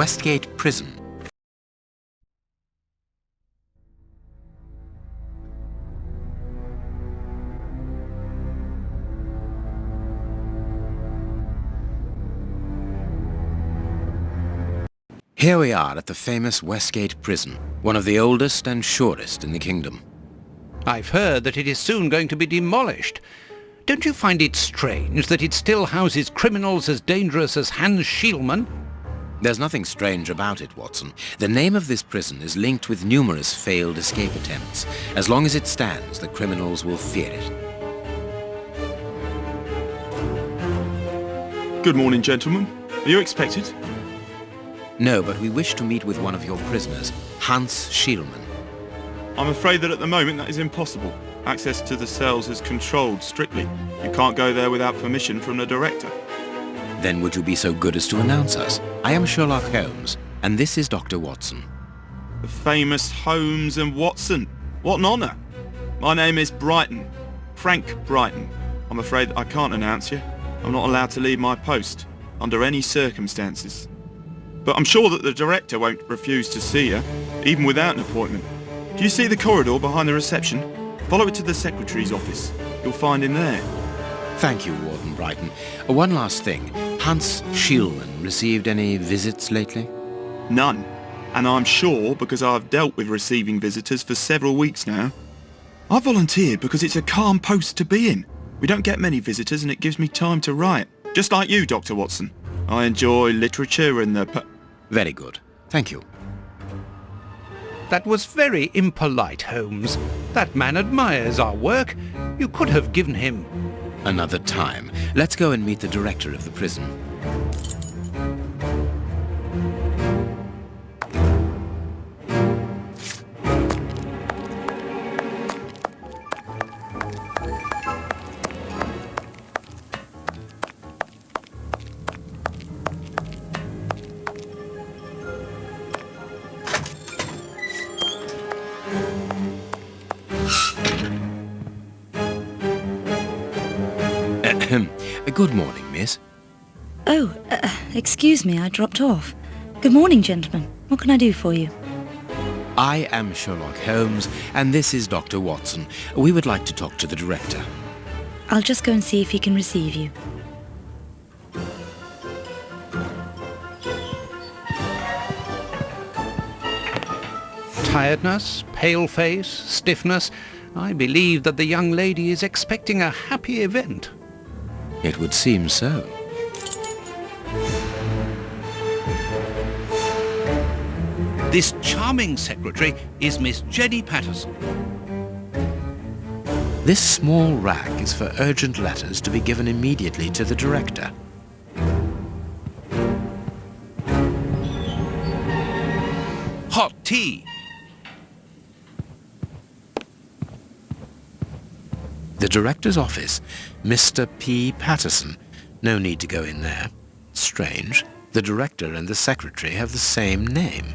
Westgate Prison. Here we are at the famous Westgate Prison, one of the oldest and surest in the kingdom. I've heard that it is soon going to be demolished. Don't you find it strange that it still houses criminals as dangerous as Hans Schielmann? There's nothing strange about it, Watson. The name of this prison is linked with numerous failed escape attempts. As long as it stands, the criminals will fear it. Good morning, gentlemen. Are you expected? No, but we wish to meet with one of your prisoners, Hans Schielmann. I'm afraid that at the moment that is impossible. Access to the cells is controlled strictly. You can't go there without permission from the director. Then would you be so good as to announce us? I am Sherlock Holmes, and this is Dr. Watson. The famous Holmes and Watson. What an honour. My name is Brighton. Frank Brighton. I'm afraid I can't announce you. I'm not allowed to leave my post, under any circumstances. But I'm sure that the director won't refuse to see you, even without an appointment. Do you see the corridor behind the reception? Follow it to the secretary's office. You'll find him there. Thank you, Warden Brighton. One last thing. Hans Schielmann received any visits lately? None. And I'm sure because I've dealt with receiving visitors for several weeks now. I volunteered because it's a calm post to be in. We don't get many visitors and it gives me time to write. Just like you, Dr. Watson. I enjoy literature and the... Very good. Thank you. That was very impolite, Holmes. That man admires our work. You could have given him... Another time. Let's go and meet the director of the prison. Good morning, miss. Oh, excuse me, I dropped off. Good morning, gentlemen. What can I do for you? I am Sherlock Holmes, and this is Dr. Watson. We would like to talk to the director. I'll just go and see if he can receive you. Tiredness, pale face, stiffness. I believe that the young lady is expecting a happy event. It would seem so. This charming secretary is Miss Jenny Patterson. This small rack is for urgent letters to be given immediately to the director. Hot tea. The director's office, Mr. P. Patterson. No need to go in there. Strange. The director and the secretary have the same name.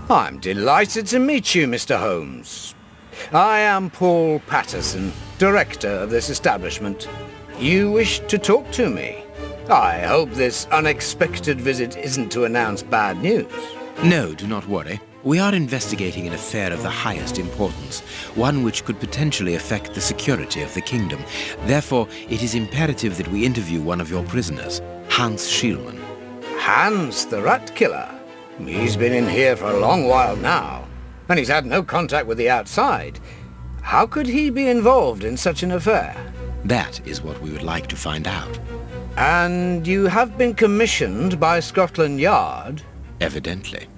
I'm delighted to meet you, Mr. Holmes. I am Paul Patterson, director of this establishment. You wish to talk to me? I hope this unexpected visit isn't to announce bad news. No, do not worry. We are investigating an affair of the highest importance, one which could potentially affect the security of the kingdom. Therefore, it is imperative that we interview one of your prisoners, Hans Schielmann. Hans, the rat killer? He's been in here for a long while now, and he's had no contact with the outside. How could he be involved in such an affair? That is what we would like to find out. And you have been commissioned by Scotland Yard? Evidently.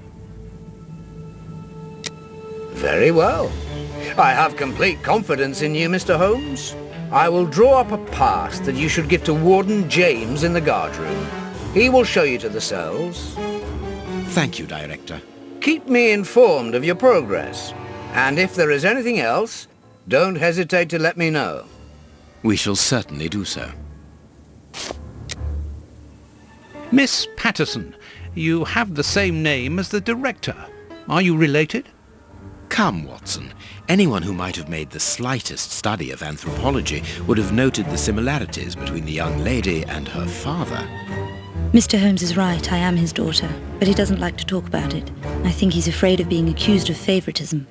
Very well. I have complete confidence in you, Mr. Holmes. I will draw up a pass that you should give to Warden James in the guard room. He will show you to the cells. Thank you, Director. Keep me informed of your progress. And if there is anything else, don't hesitate to let me know. We shall certainly do so. Miss Patterson, you have the same name as the director. Are you related? Come, Watson. Anyone who might have made the slightest study of anthropology would have noted the similarities between the young lady and her father. Mr. Holmes is right, I am his daughter, but he doesn't like to talk about it. I think he's afraid of being accused of favoritism.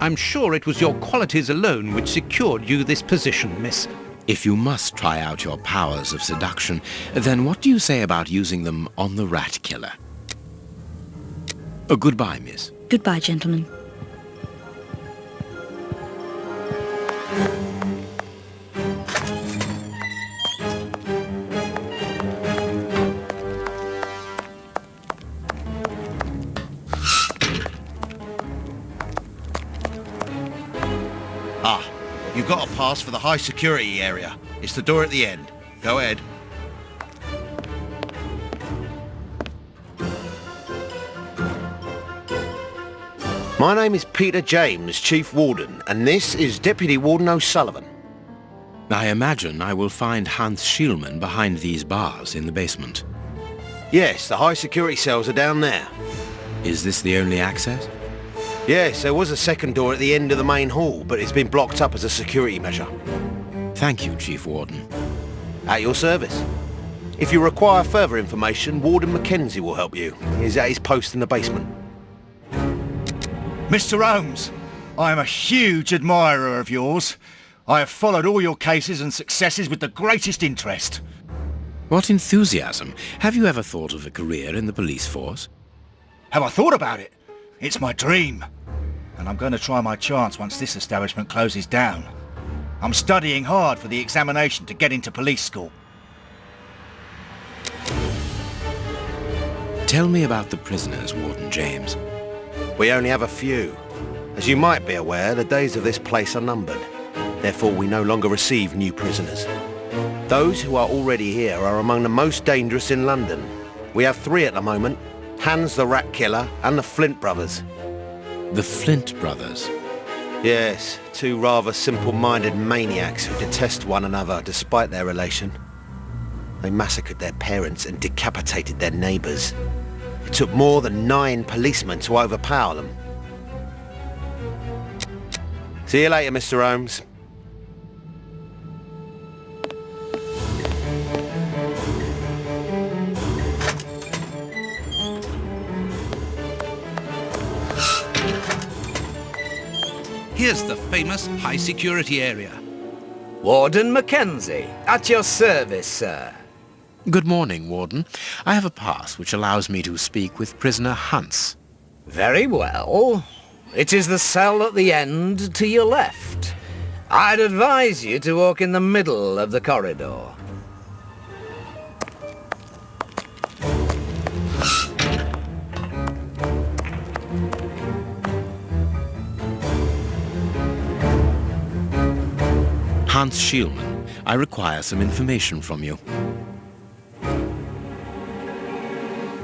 I'm sure it was your qualities alone which secured you this position, miss. If you must try out your powers of seduction, then what do you say about using them on the rat killer? Goodbye, miss. Goodbye, gentlemen. Ah, you've got a pass for the high security area. It's the door at the end. Go ahead. My name is Peter James, Chief Warden, and this is Deputy Warden O'Sullivan. I imagine I will find Hans Schielmann behind these bars in the basement. Yes, the high security cells are down there. Is this the only access? Yes, there was a second door at the end of the main hall, but it's been blocked up as a security measure. Thank you, Chief Warden. At your service. If you require further information, Warden Mackenzie will help you. He's at his post in the basement. Mr. Holmes, I am a huge admirer of yours. I have followed all your cases and successes with the greatest interest. What enthusiasm! Have you ever thought of a career in the police force? Have I thought about it? It's my dream. And I'm going to try my chance once this establishment closes down. I'm studying hard for the examination to get into police school. Tell me about the prisoners, Warden James. We only have a few. As you might be aware, the days of this place are numbered. Therefore, we no longer receive new prisoners. Those who are already here are among the most dangerous in London. We have 3 at the moment. Hans the Rat Killer and the Flint Brothers. The Flint Brothers? Yes, 2 rather simple-minded maniacs who detest one another despite their relation. They massacred their parents and decapitated their neighbours. It took more than 9 policemen to overpower them. See you later, Mr. Holmes. Here's the famous high security area. Warden Mackenzie, at your service, sir. Good morning, Warden. I have a pass which allows me to speak with prisoner Hans. Very well. It is the cell at the end to your left. I'd advise you to walk in the middle of the corridor. Hans Schielmann, I require some information from you.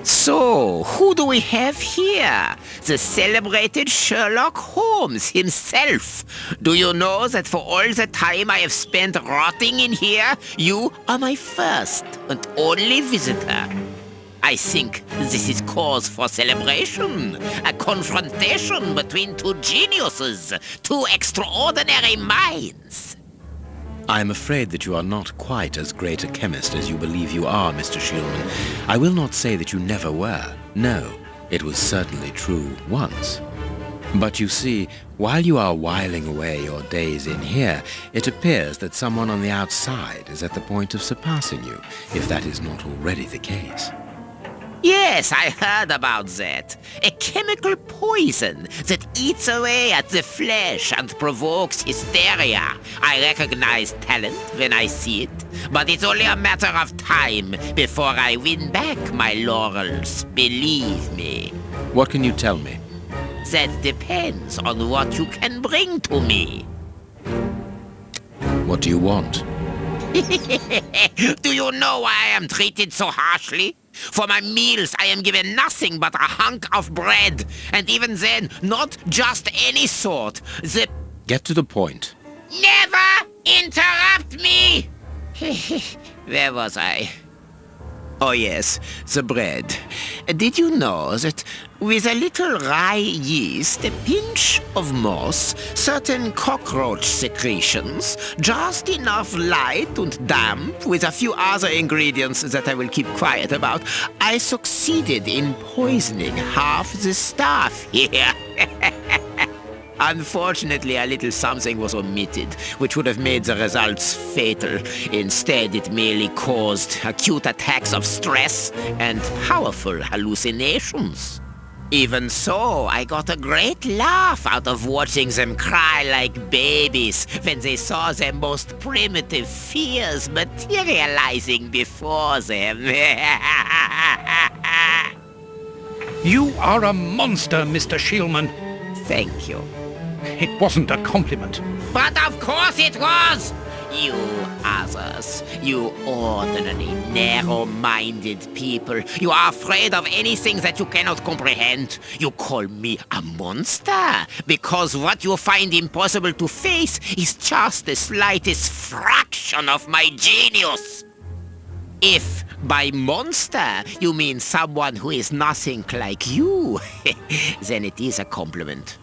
So, who do we have here? The celebrated Sherlock Holmes himself. Do you know that for all the time I have spent rotting in here, you are my first and only visitor? I think this is cause for celebration. A confrontation between 2 geniuses, 2 extraordinary minds. I am afraid that you are not quite as great a chemist as you believe you are, Mr. Schielmann. I will not say that you never were. No, it was certainly true once. But you see, while you are whiling away your days in here, it appears that someone on the outside is at the point of surpassing you, if that is not already the case. Yes, I heard about that. A chemical poison that eats away at the flesh and provokes hysteria. I recognize talent when I see it, but it's only a matter of time before I win back my laurels, believe me. What can you tell me? That depends on what you can bring to me. What do you want? Do you know why I am treated so harshly? For my meals, I am given nothing but a hunk of bread, and even then, not just any sort. Get to the point. Never interrupt me! Where was I? Oh yes, the bread. Did you know that with a little rye yeast, a pinch of moss, certain cockroach secretions, just enough light and damp, with a few other ingredients that I will keep quiet about, I succeeded in poisoning half the staff here. Unfortunately, a little something was omitted, which would have made the results fatal. Instead, it merely caused acute attacks of stress and powerful hallucinations. Even so, I got a great laugh out of watching them cry like babies when they saw their most primitive fears materializing before them. You are a monster, Mr. Shielman. Thank you. It wasn't a compliment. But of course it was! You others, you ordinary, narrow-minded people, you are afraid of anything that you cannot comprehend. You call me a monster because what you find impossible to face is just the slightest fraction of my genius. If by monster you mean someone who is nothing like you, then it is a compliment.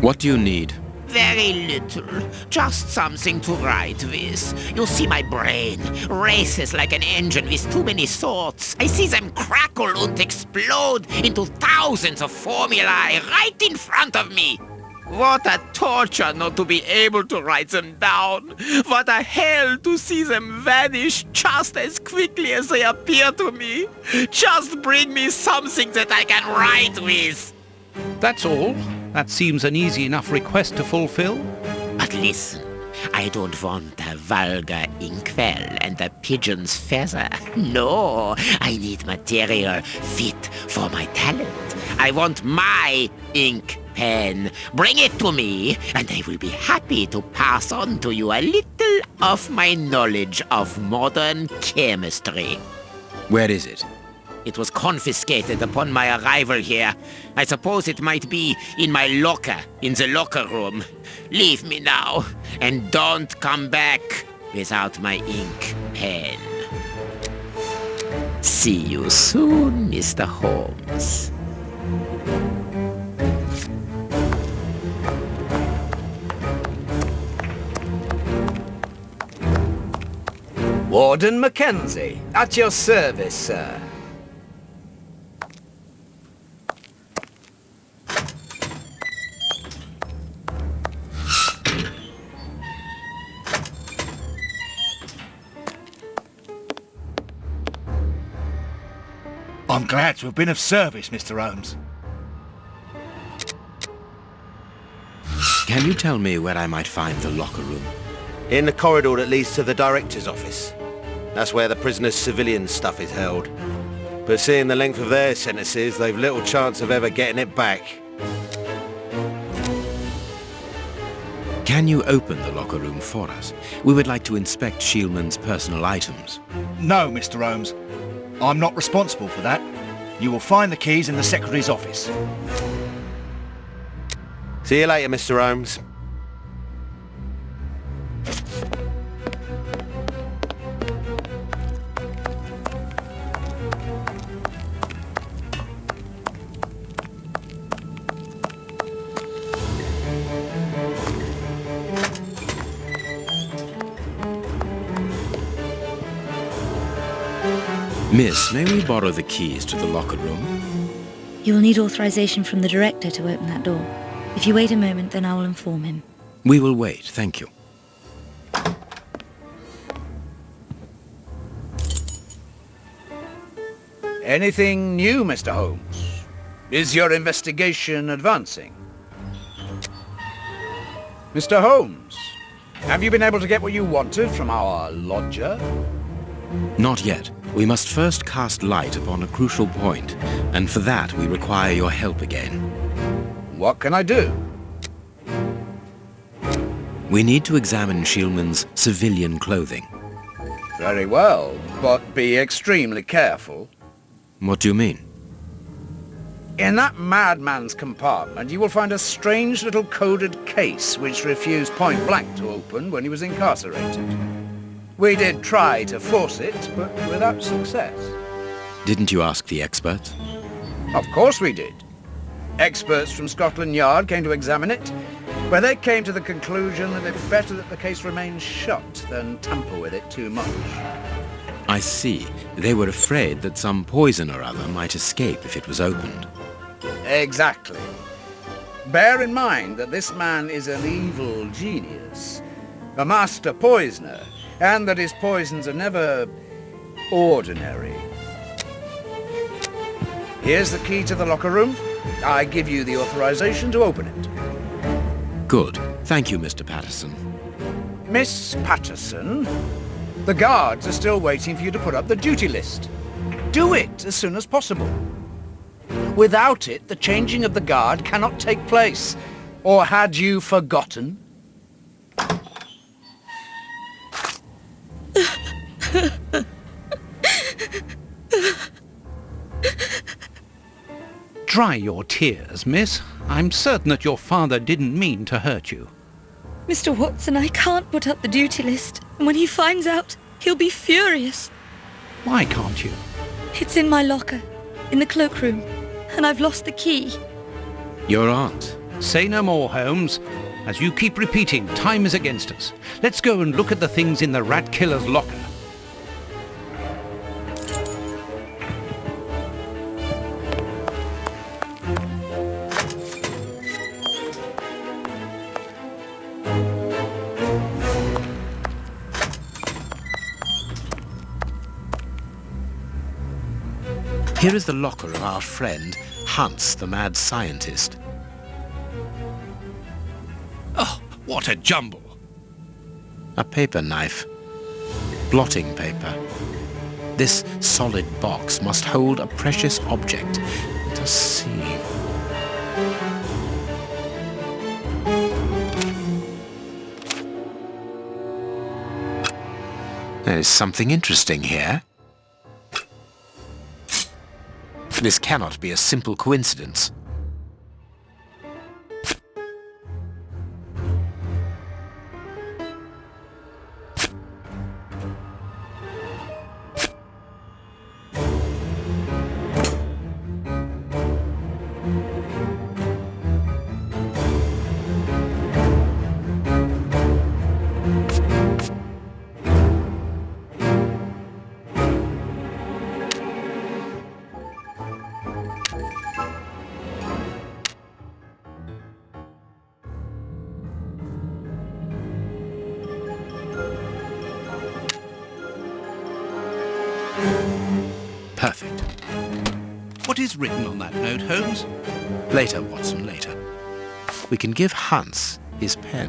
What do you need? Very little. Just something to write with. You see, my brain races like an engine with too many thoughts. I see them crackle and explode into thousands of formulae right in front of me. What a torture not to be able to write them down. What a hell to see them vanish just as quickly as they appear to me. Just bring me something that I can write with. That's all. That seems an easy enough request to fulfill. But listen, I don't want a vulgar inkwell and a pigeon's feather. No, I need material fit for my talent. I want my ink pen. Bring it to me, and I will be happy to pass on to you a little of my knowledge of modern chemistry. Where is it? It was confiscated upon my arrival here. I suppose it might be in my locker, in the locker room. Leave me now, and don't come back without my ink pen. See you soon, Mr. Holmes. Warden Mackenzie, at your service, sir. I'm glad to have been of service, Mr. Holmes. Can you tell me where I might find the locker room? In the corridor that leads to the director's office. That's where the prisoners' civilian stuff is held. But seeing the length of their sentences, they've little chance of ever getting it back. Can you open the locker room for us? We would like to inspect Shielman's personal items. No, Mr. Holmes. I'm not responsible for that. You will find the keys in the Secretary's office. See you later, Mr. Holmes. Miss, may we borrow the keys to the locker room? You will need authorization from the director to open that door. If you wait a moment, then I will inform him. We will wait, thank you. Anything new, Mr. Holmes? Is your investigation advancing? Mr. Holmes, have you been able to get what you wanted from our lodger? Not yet. We must first cast light upon a crucial point, and for that we require your help again. What can I do? We need to examine Shielman's civilian clothing. Very well, but be extremely careful. What do you mean? In that madman's compartment, you will find a strange little coded case which refused point blank to open when he was incarcerated. We did try to force it, but without success. Didn't you ask the experts? Of course we did. Experts from Scotland Yard came to examine it, where they came to the conclusion that it's better that the case remains shut than tamper with it too much. I see. They were afraid that some poison or other might escape if it was opened. Exactly. Bear in mind that this man is an evil genius, a master poisoner, and that his poisons are never ordinary. Here's the key to the locker room. I give you the authorization to open it. Good. Thank you, Mr. Patterson. Miss Patterson, the guards are still waiting for you to put up the duty list. Do it as soon as possible. Without it, the changing of the guard cannot take place. Or had you forgotten? Dry your tears, miss. I'm certain that your father didn't mean to hurt you. Mr. Watson, I can't put up the duty list. And when he finds out, he'll be furious. Why can't you? It's in my locker, in the cloakroom, and I've lost the key. Your aunt. Say no more, Holmes. As you keep repeating, time is against us. Let's go and look at the things in the rat killer's locker. Here is the locker of our friend, Hans, the mad scientist. Oh, what a jumble! A paper knife. Blotting paper. This solid box must hold a precious object. Let us see. There is something interesting here. This cannot be a simple coincidence. Perfect. What is written on that note, Holmes? Later, Watson, later. We can give Hans his pen.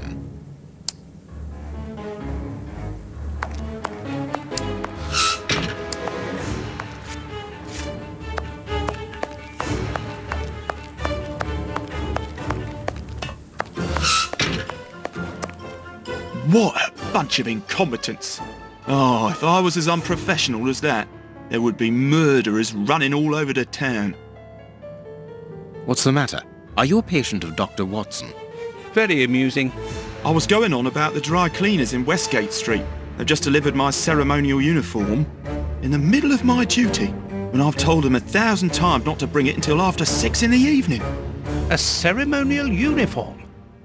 What a bunch of incompetents. Oh, if I was as unprofessional as that, there would be murderers running all over the town. What's the matter? Are you a patient of Dr. Watson? Very amusing. I was going on about the dry cleaners in Westgate Street. They've just delivered my ceremonial uniform in the middle of my duty, when I've told them 1,000 times not to bring it until after 6 in the evening. A ceremonial uniform?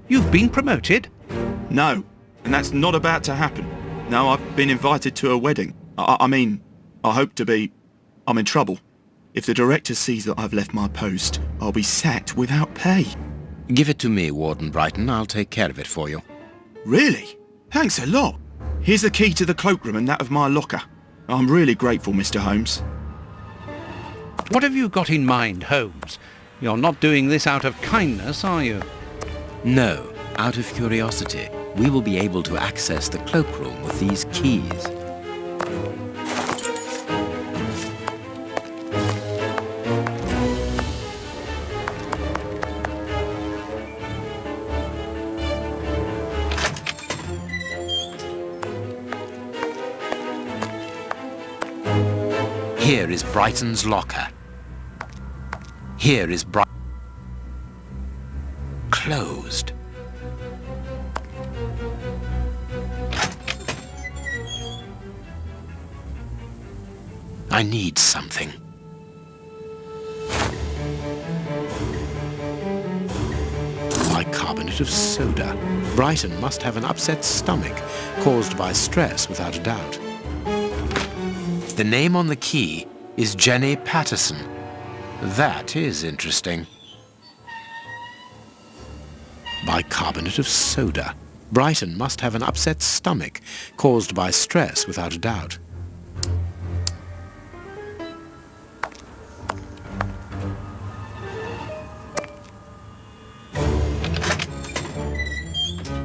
You've been promoted? No, and that's not about to happen. No, I've been invited to a wedding. I mean, I hope to be. I'm in trouble. If the director sees that I've left my post, I'll be sacked without pay. Give it to me, Warden Brighton. I'll take care of it for you. Really? Thanks a lot. Here's the key to the cloakroom and that of my locker. I'm really grateful, Mr. Holmes. What have you got in mind, Holmes? You're not doing this out of kindness, are you? No, out of curiosity. We will be able to access the cloakroom with these keys. Here is Brighton's locker. Here is closed. I need something. bicarbonate of soda. Brighton must have an upset stomach, caused by stress without a doubt. The name on the key is Jenny Patterson. That is interesting. Bicarbonate of soda. Brighton must have an upset stomach, caused by stress without a doubt.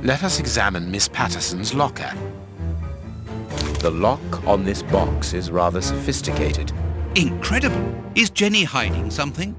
Let us examine Miss Patterson's locker. The lock on this box is rather sophisticated. Incredible! Is Jenny hiding something?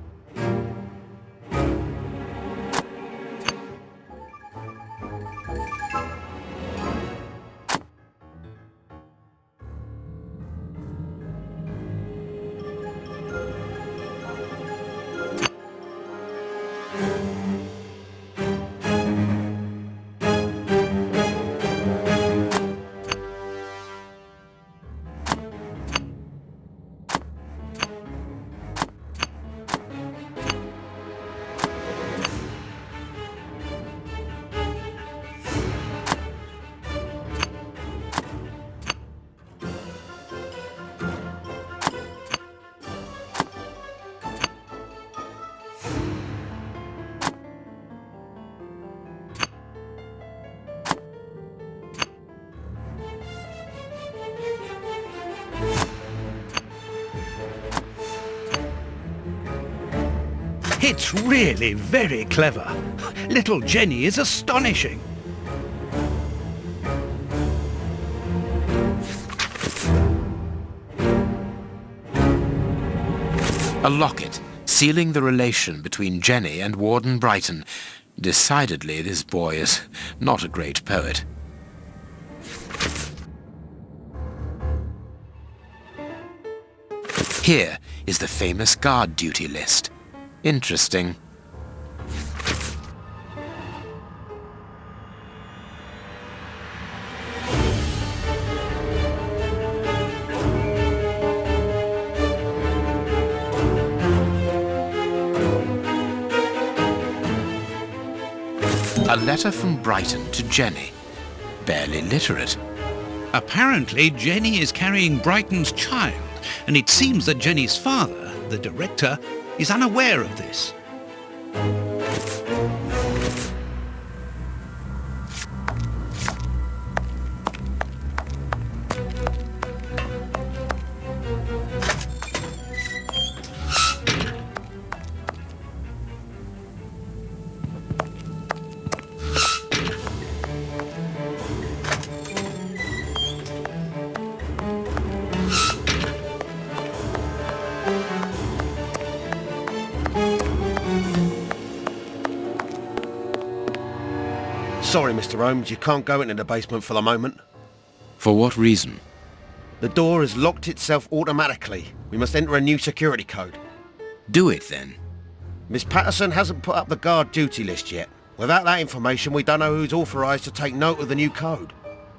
It's really very clever. Little Jenny is astonishing. A locket, sealing the relation between Jenny and Warden Brighton. Decidedly, this boy is not a great poet. Here is the famous guard duty list. Interesting. A letter from Brighton to Jenny. Barely literate. Apparently, Jenny is carrying Brighton's child, and it seems that Jenny's father, the director, is unaware of this. Sorry, Mr. Holmes, you can't go into the basement for the moment. For what reason? The door has locked itself automatically. We must enter a new security code. Do it then. Miss Patterson hasn't put up the guard duty list yet. Without that information, we don't know who's authorised to take note of the new code.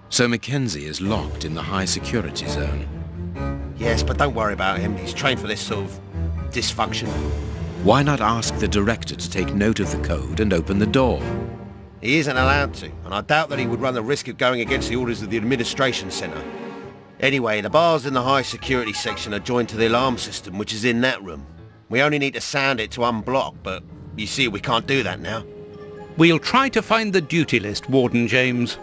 So Mackenzie is locked in the high security zone. Yes, but don't worry about him. He's trained for this sort of dysfunction. Why not ask the director to take note of the code and open the door? He isn't allowed to, and I doubt that he would run the risk of going against the orders of the administration centre. Anyway, the bars in the high security section are joined to the alarm system, which is in that room. We only need to sound it to unblock, but you see we can't do that now. We'll try to find the duty list, Warden James.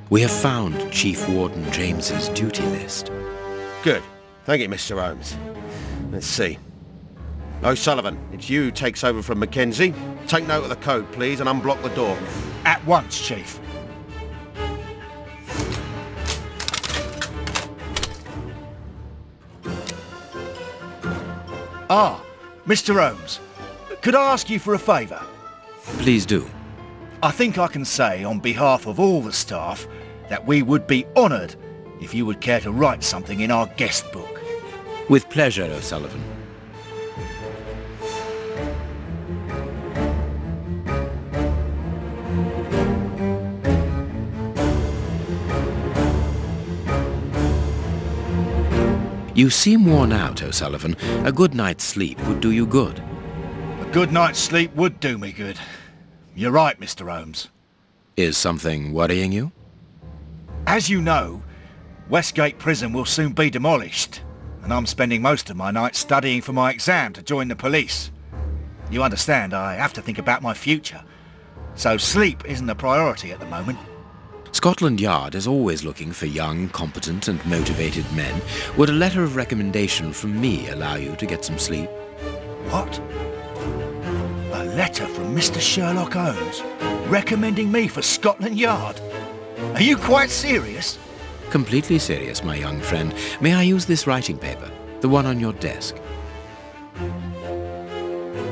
We have found Chief Warden James's duty list. Good. Thank you, Mr. Holmes. Let's see. O'Sullivan, it's you who takes over from Mackenzie. Take note of the code, please, and unblock the door. At once, Chief. Ah, Mr. Holmes, could I ask you for a favour? Please do. I think I can say on behalf of all the staff that we would be honoured if you would care to write something in our guest book. With pleasure, O'Sullivan. You seem worn out, O'Sullivan. A good night's sleep would do you good. Good night's sleep would do me good. You're right, Mr. Holmes. Is something worrying you? As you know, Westgate Prison will soon be demolished, and I'm spending most of my nights studying for my exam to join the police. You understand, I have to think about my future, so sleep isn't a priority at the moment. Scotland Yard is always looking for young, competent and motivated men. Would a letter of recommendation from me allow you to get some sleep? What? A letter from Mr. Sherlock Holmes recommending me for Scotland Yard? Are you quite serious? Completely serious, my young friend. May I use this writing paper? The one on your desk.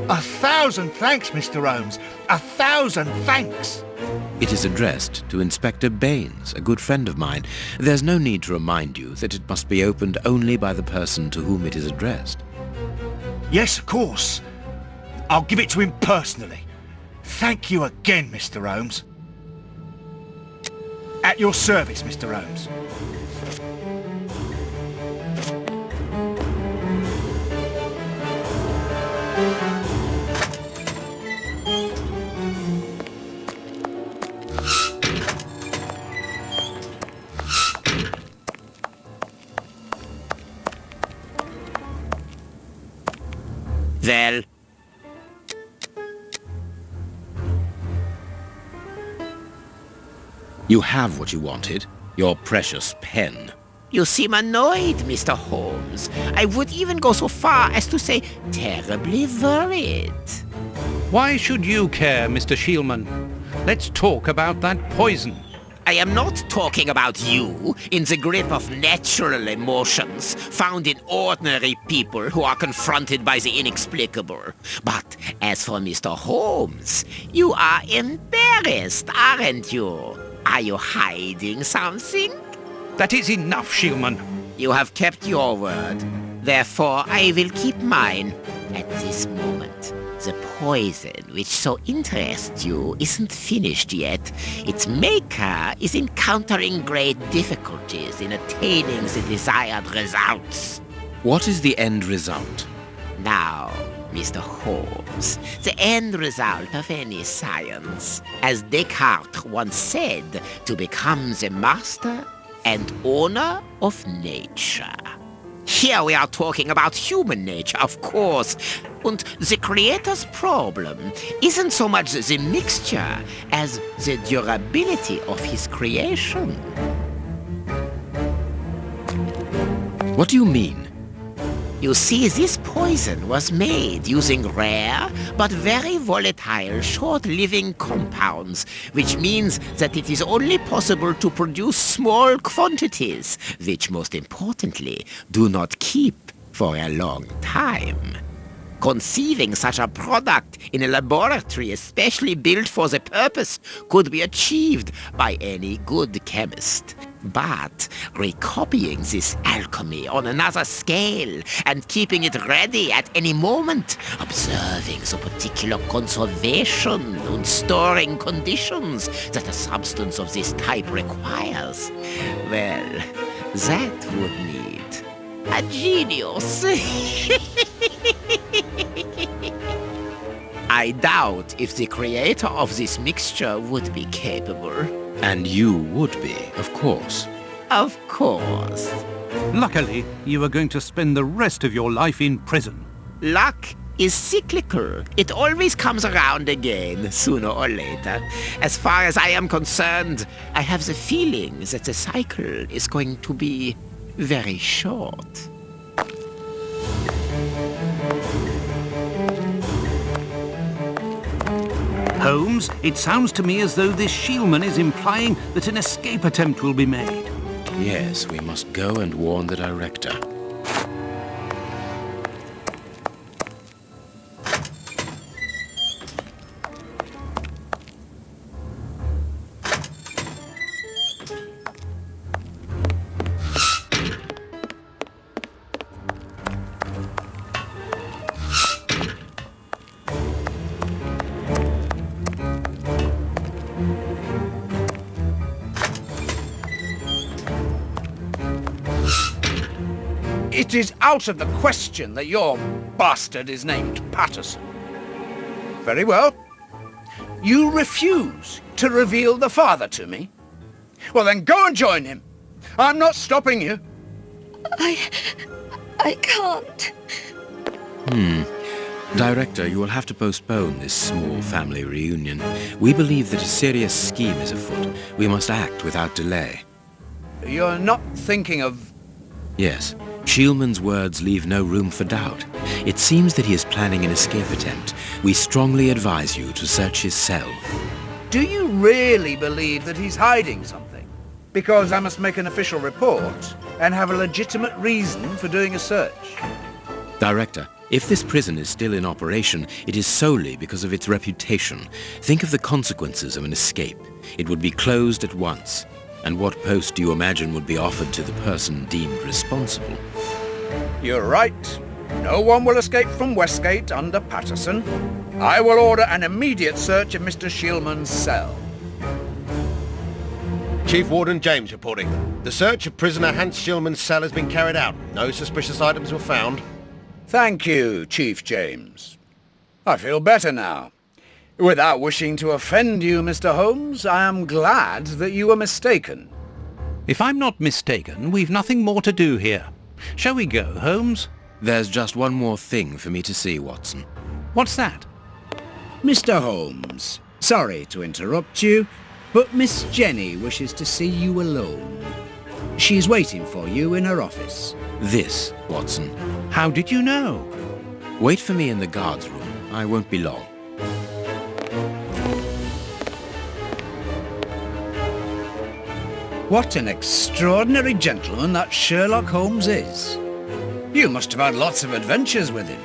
1,000 thanks, Mr. Holmes. 1,000 thanks. It is addressed to Inspector Baines, a good friend of mine. There's no need to remind you that it must be opened only by the person to whom it is addressed. Yes, of course. I'll give it to him personally. Thank you again, Mr. Holmes. At your service, Mr. Holmes. Well, You have what you wanted, your precious pen. you seem annoyed, Mr. Holmes. I would even go so far as to say terribly worried. Why should you care, Mr. Shielman? Let's talk about that poison. I am not talking about you in the grip of natural emotions found in ordinary people who are confronted by the inexplicable. But as for Mr. Holmes, you are embarrassed, aren't you? Are you hiding something? That is enough, Shielman. You have kept your word. Therefore, I will keep mine. At this moment, the poison which so interests you isn't finished yet. Its maker is encountering great difficulties in attaining the desired results. What is the end result? Now, Mr. Holmes, the end result of any science, as Descartes once said, to become the master and owner of nature. Here we are talking about human nature, of course. And the creator's problem isn't so much the mixture as the durability of his creation. What do you mean? You see, this poison was made using rare but very volatile short-living compounds, which means that it is only possible to produce small quantities, which most importantly do not keep for a long time. Conceiving such a product in a laboratory especially built for the purpose could be achieved by any good chemist. But recopying this alchemy on another scale and keeping it ready at any moment, observing the particular conservation and storing conditions that a substance of this type requires, well, that would need a genius. I doubt if the creator of this mixture would be capable. And you would be, of course. Of course. Luckily, you are going to spend the rest of your life in prison. Luck is cyclical. It always comes around again, sooner or later. As far as I am concerned, I have the feeling that the cycle is going to be very short. Holmes, it sounds to me as though this Shielman is implying that an escape attempt will be made. Yes, we must go and warn the director. It is out of the question that your bastard is named Patterson. Very well. You refuse to reveal the father to me? Well, then go and join him. I'm not stopping you. I can't. Director, you will have to postpone this small family reunion. We believe that a serious scheme is afoot. We must act without delay. You're not thinking of... Yes. Shielman's words leave no room for doubt. It seems that he is planning an escape attempt. We strongly advise you to search his cell. Do you really believe that he's hiding something? Because I must make an official report and have a legitimate reason for doing a search. Director, if this prison is still in operation, it is solely because of its reputation. Think of the consequences of an escape. It would be closed at once. And what post do you imagine would be offered to the person deemed responsible? You're right. No one will escape from Westgate under Patterson. I will order an immediate search of Mr. Shielman's cell. Chief Warden James reporting. The search of prisoner Hans Shielman's cell has been carried out. No suspicious items were found. Thank you, Chief James. I feel better now. Without wishing to offend you, Mr. Holmes, I am glad that you were mistaken. If I'm not mistaken, we've nothing more to do here. Shall we go, Holmes? There's just one more thing for me to see, Watson. What's that? Mr. Holmes, sorry to interrupt you, but Miss Jenny wishes to see you alone. She is waiting for you in her office. This, Watson. How did you know? Wait for me in the guard's room. I won't be long. What an extraordinary gentleman that Sherlock Holmes is. You must have had lots of adventures with him.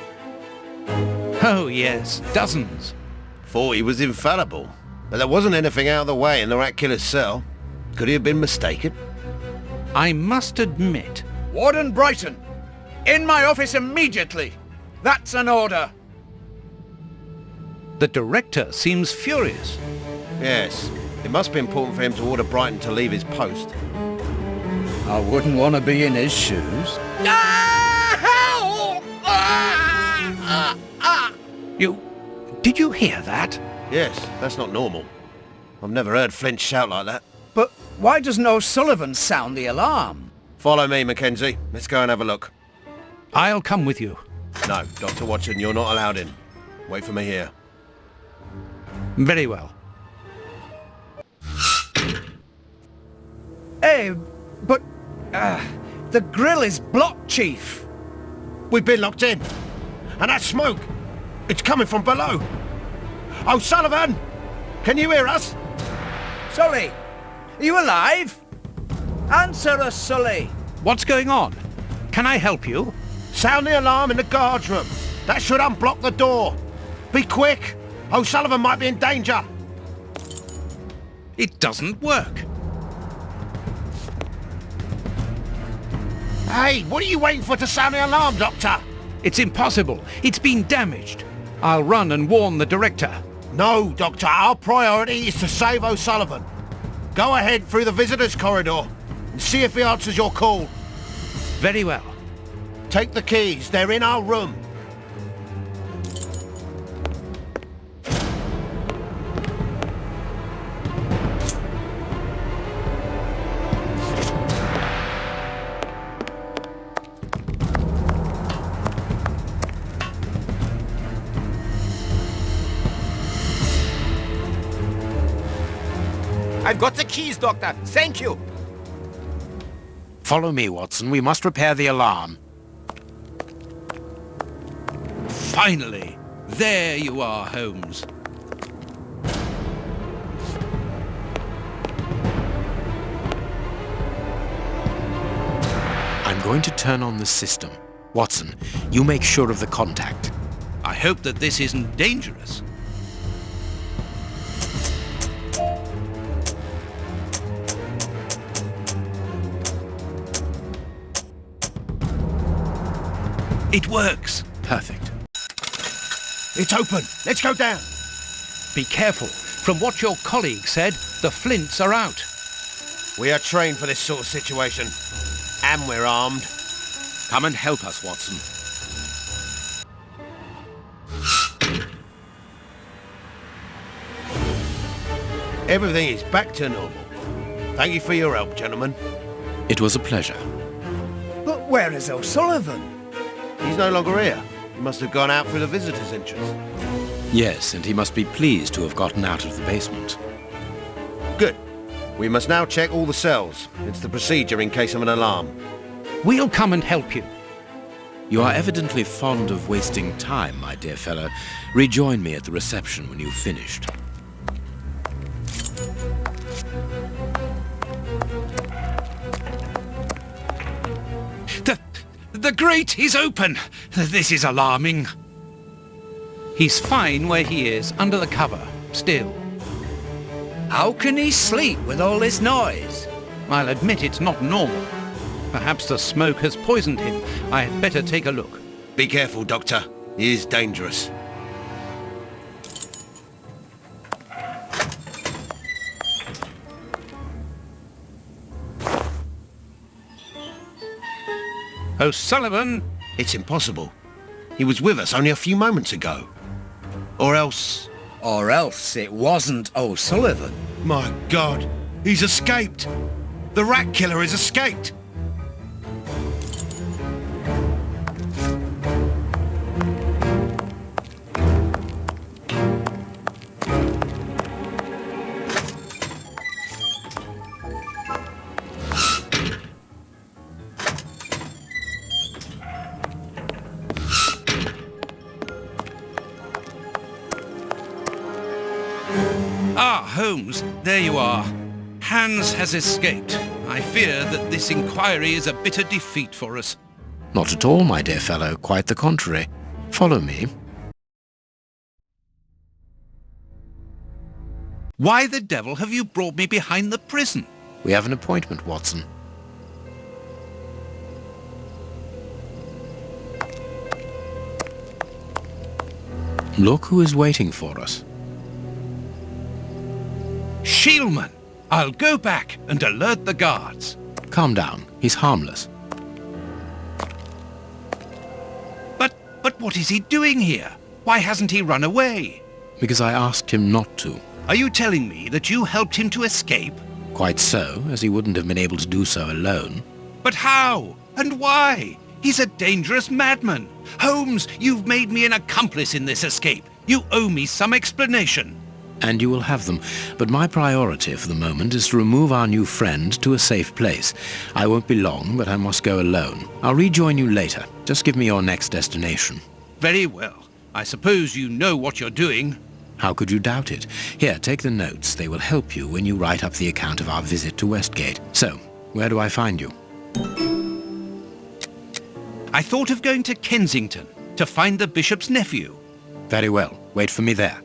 Oh, yes, dozens. Thought he was infallible. But there wasn't anything out of the way in the rat killer's cell. Could he have been mistaken? I must admit... Warden Brighton, in my office immediately. That's an order. The director seems furious. Yes. It must be important for him to order Brighton to leave his post. I wouldn't want to be in his shoes. Did you hear that? Yes, that's not normal. I've never heard Flint shout like that. But why doesn't O'Sullivan sound the alarm? Follow me, Mackenzie. Let's go and have a look. I'll come with you. No, Dr. Watson, you're not allowed in. Wait for me here. Very well. Hey, but... the grill is blocked, Chief. We've been locked in. And that smoke, it's coming from below. O'Sullivan! Can you hear us? Sully, are you alive? Answer us, Sully. What's going on? Can I help you? Sound the alarm in the guard's room. That should unblock the door. Be quick. O'Sullivan might be in danger. It doesn't work. Hey, what are you waiting for to sound the alarm, Doctor? It's impossible. It's been damaged. I'll run and warn the director. No, Doctor. Our priority is to save O'Sullivan. Go ahead through the visitors' corridor and see if he answers your call. Very well. Take the keys. They're in our room. I've got the keys, Doctor. Thank you. Follow me, Watson. We must repair the alarm. Finally! There you are, Holmes. I'm going to turn on the system. Watson, you make sure of the contact. I hope that this isn't dangerous. It works. Perfect. It's open. Let's go down. Be careful. From what your colleague said, the flints are out. We are trained for this sort of situation. And we're armed. Come and help us, Watson. Everything is back to normal. Thank you for your help, gentlemen. It was a pleasure. But where is O'Sullivan? He's no longer here. He must have gone out through the visitor's entrance. Yes, and he must be pleased to have gotten out of the basement. Good. We must now check all the cells. It's the procedure in case of an alarm. We'll come and help you. You are evidently fond of wasting time, my dear fellow. Rejoin me at the reception when you've finished. The grate is open! This is alarming. He's fine where he is, under the cover, still. How can he sleep with all this noise? I'll admit it's not normal. Perhaps the smoke has poisoned him. I had better take a look. Be careful, Doctor. He is dangerous. O'Sullivan! It's impossible. He was with us only a few moments ago. Or else... Or else it wasn't O'Sullivan. My God! He's escaped! The rat killer has escaped! Ah, Holmes, there you are. Hans has escaped. I fear that this inquiry is a bitter defeat for us. Not at all, my dear fellow. Quite the contrary. Follow me. Why the devil have you brought me behind the prison? We have an appointment, Watson. Look who is waiting for us. Shielman! I'll go back and alert the guards. Calm down. He's harmless. But what is he doing here? Why hasn't he run away? Because I asked him not to. Are you telling me that you helped him to escape? Quite so, as he wouldn't have been able to do so alone. But how? And why? He's a dangerous madman. Holmes, you've made me an accomplice in this escape. You owe me some explanation. And you will have them. But my priority for the moment is to remove our new friend to a safe place. I won't be long, but I must go alone. I'll rejoin you later. Just give me your next destination. Very well. I suppose you know what you're doing. How could you doubt it? Here, take the notes. They will help you when you write up the account of our visit to Westgate. So, where do I find you? I thought of going to Kensington to find the bishop's nephew. Very well. Wait for me there.